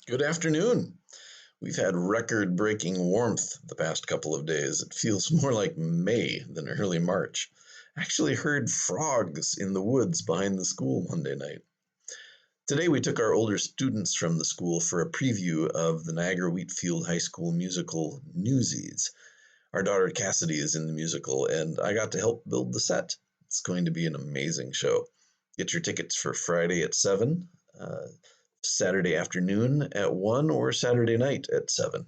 Good afternoon. We've had record-breaking warmth the past couple of days. It feels more like May than early March. I actually heard frogs in the woods behind the school Monday night. Today we took our older students from the school for a preview of the Niagara Wheatfield High School musical Newsies. Our daughter Cassidy is in the musical, and I got to help build the set. It's going to be an amazing show. Get your tickets for Friday at 7, Saturday afternoon at 1, or Saturday night at 7.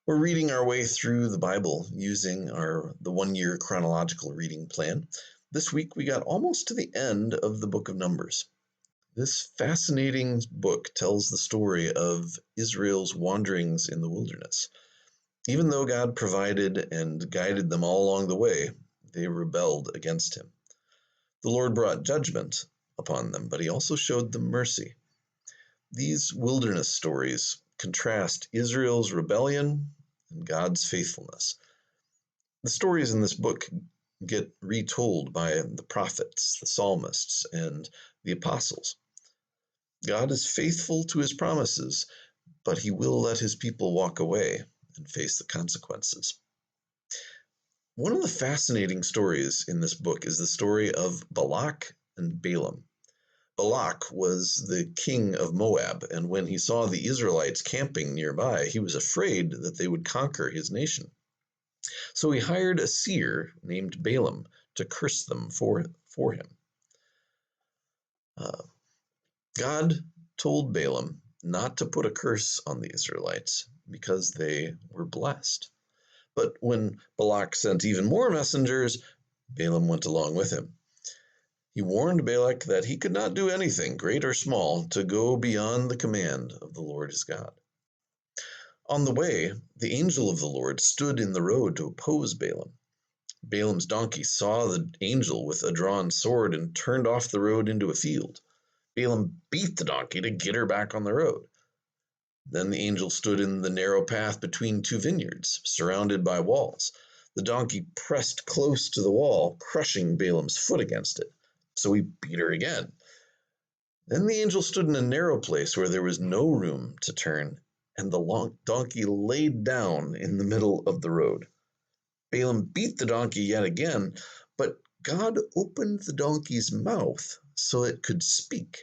We're reading our way through the Bible using the 1 year chronological reading plan. This week we got almost to the end of the book of Numbers. This fascinating book tells the story of Israel's wanderings in the wilderness. Even though God provided and guided them all along the way, they rebelled against him. The Lord brought judgment upon them, but he also showed them mercy. These wilderness stories contrast Israel's rebellion and God's faithfulness. The stories in this book get retold by the prophets, the psalmists, and the apostles. God is faithful to his promises, but he will let his people walk away and face the consequences. One of the fascinating stories in this book is the story of Balak and Balaam. Balak was the king of Moab, and when he saw the Israelites camping nearby, he was afraid that they would conquer his nation. So he hired a seer named Balaam to curse them for him. God told Balaam not to put a curse on the Israelites because they were blessed. But when Balak sent even more messengers, Balaam went along with him. He warned Balak that he could not do anything, great or small, to go beyond the command of the Lord his God. On the way, the angel of the Lord stood in the road to oppose Balaam. Balaam's donkey saw the angel with a drawn sword and turned off the road into a field. Balaam beat the donkey to get her back on the road. Then the angel stood in the narrow path between two vineyards, surrounded by walls. The donkey pressed close to the wall, crushing Balaam's foot against it. So he beat her again. Then the angel stood in a narrow place where there was no room to turn, and the donkey laid down in the middle of the road. Balaam beat the donkey yet again, but God opened the donkey's mouth so it could speak.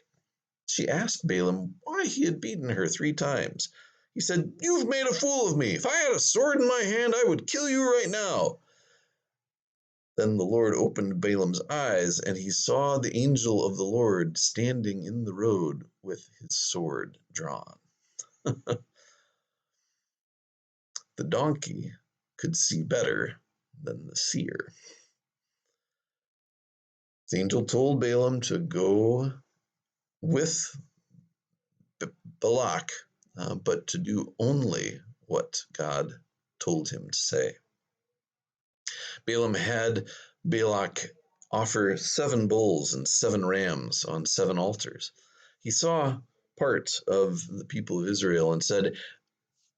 She asked Balaam why he had beaten her 3 times. He said, "You've made a fool of me. If I had a sword in my hand, I would kill you right now." Then the Lord opened Balaam's eyes, and he saw the angel of the Lord standing in the road with his sword drawn. The donkey could see better than the seer. The angel told Balaam to go with Balak, but to do only what God told him to say. Balaam had Balak offer 7 bulls and 7 rams on 7 altars. He saw part of the people of Israel and said,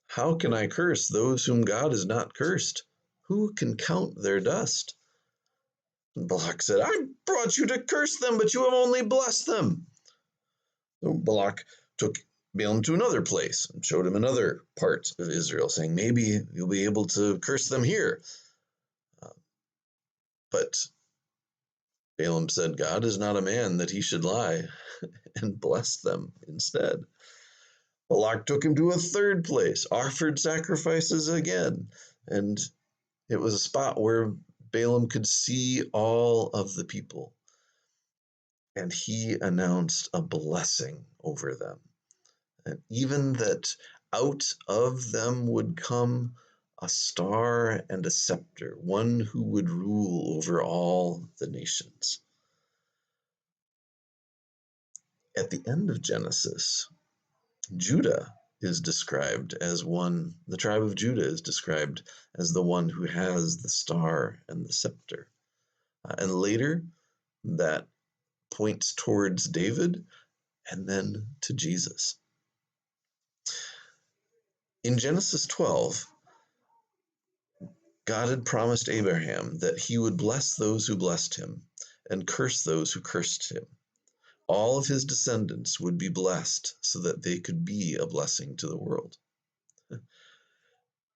"How can I curse those whom God has not cursed? Who can count their dust?" And Balak said, "I brought you to curse them, but you have only blessed them." So Balak took Balaam to another place and showed him another part of Israel, saying, "Maybe you'll be able to curse them here." But Balaam said, "God is not a man that he should lie," and blessed them instead. Balak took him to a third place, offered sacrifices again, and it was a spot where Balaam could see all of the people. And he announced a blessing over them, and even that out of them would come a star and a scepter, one who would rule over all the nations. At the end of Genesis, Judah is described as the tribe of Judah is described as the one who has the star and the scepter. And later, that points towards David and then to Jesus. In Genesis 12, God had promised Abraham that he would bless those who blessed him and curse those who cursed him. All of his descendants would be blessed so that they could be a blessing to the world.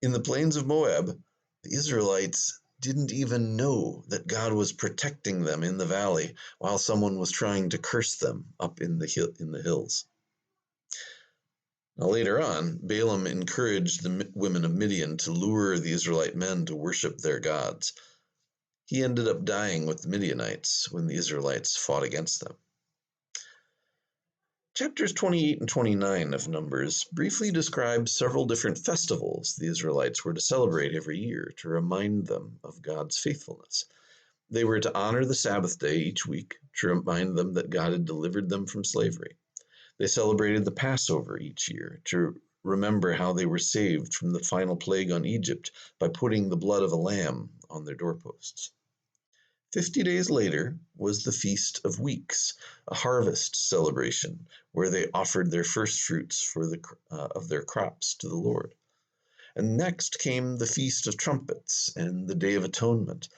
In the plains of Moab, the Israelites didn't even know that God was protecting them in the valley while someone was trying to curse them up in the hills. Now, later on, Balaam encouraged the women of Midian to lure the Israelite men to worship their gods. He ended up dying with the Midianites when the Israelites fought against them. Chapters 28 and 29 of Numbers briefly describe several different festivals the Israelites were to celebrate every year to remind them of God's faithfulness. They were to honor the Sabbath day each week to remind them that God had delivered them from slavery. They celebrated the Passover each year to remember how they were saved from the final plague on Egypt by putting the blood of a lamb on their doorposts. 50 days later was the Feast of Weeks, a harvest celebration where they offered their first fruits of their crops to the Lord. And next came the Feast of Trumpets and the Day of Atonement,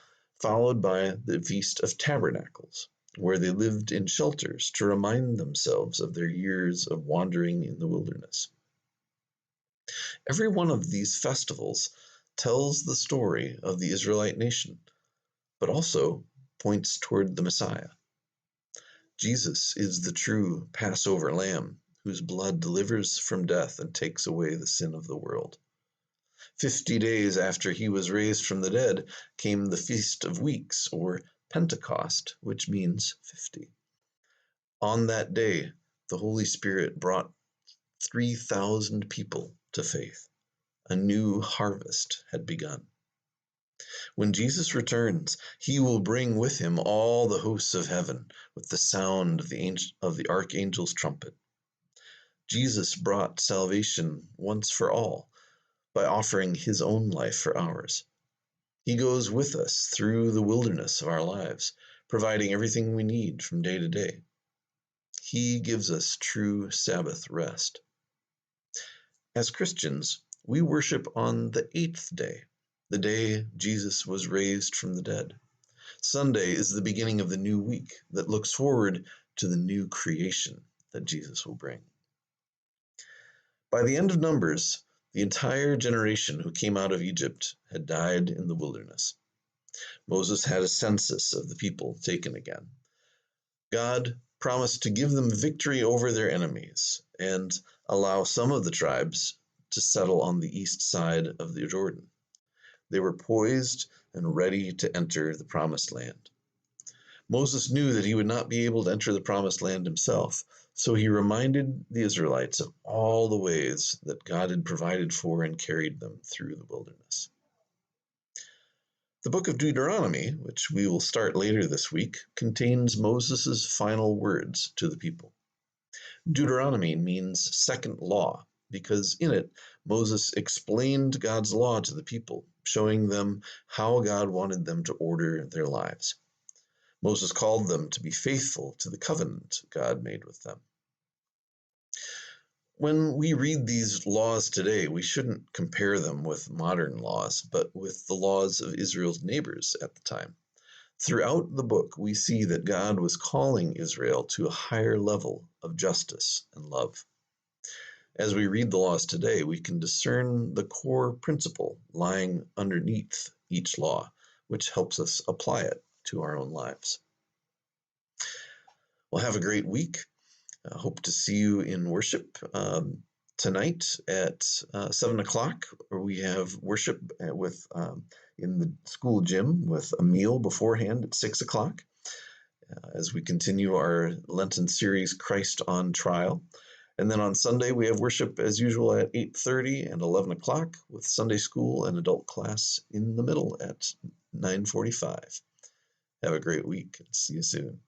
followed by the Feast of Tabernacles, where they lived in shelters to remind themselves of their years of wandering in the wilderness. Every one of these festivals tells the story of the Israelite nation, but also points toward the Messiah. Jesus is the true Passover lamb whose blood delivers from death and takes away the sin of the world. 50 days after he was raised from the dead came the Feast of Weeks, or Pentecost, which means 50. On that day, the Holy Spirit brought 3,000 people to faith. A new harvest had begun. When Jesus returns, he will bring with him all the hosts of heaven with the sound of the archangel's trumpet. Jesus brought salvation once for all by offering his own life for ours. He goes with us through the wilderness of our lives, providing everything we need from day to day. He gives us true Sabbath rest. As Christians, we worship on the 8th day, the day Jesus was raised from the dead. Sunday is the beginning of the new week that looks forward to the new creation that Jesus will bring. By the end of Numbers, the entire generation who came out of Egypt had died in the wilderness. Moses had a census of the people taken again. God promised to give them victory over their enemies and allow some of the tribes to settle on the east side of the Jordan. They were poised and ready to enter the promised land. Moses knew that he would not be able to enter the promised land himself, so he reminded the Israelites of all the ways that God had provided for and carried them through the wilderness. The book of Deuteronomy, which we will start later this week, contains Moses' final words to the people. Deuteronomy means second law because in it, Moses explained God's law to the people, showing them how God wanted them to order their lives. Moses called them to be faithful to the covenant God made with them. When we read these laws today, we shouldn't compare them with modern laws, but with the laws of Israel's neighbors at the time. Throughout the book, we see that God was calling Israel to a higher level of justice and love. As we read the laws today, we can discern the core principle lying underneath each law, which helps us apply it to our own lives. Well, have a great week. I hope to see you in worship tonight at 7 o'clock, where we have worship in the school gym with a meal beforehand at 6 o'clock as we continue our Lenten series, Christ on Trial. And then on Sunday, we have worship as usual at 8:30 and 11 o'clock with Sunday school and adult class in the middle at 9:45. Have a great week and see you soon.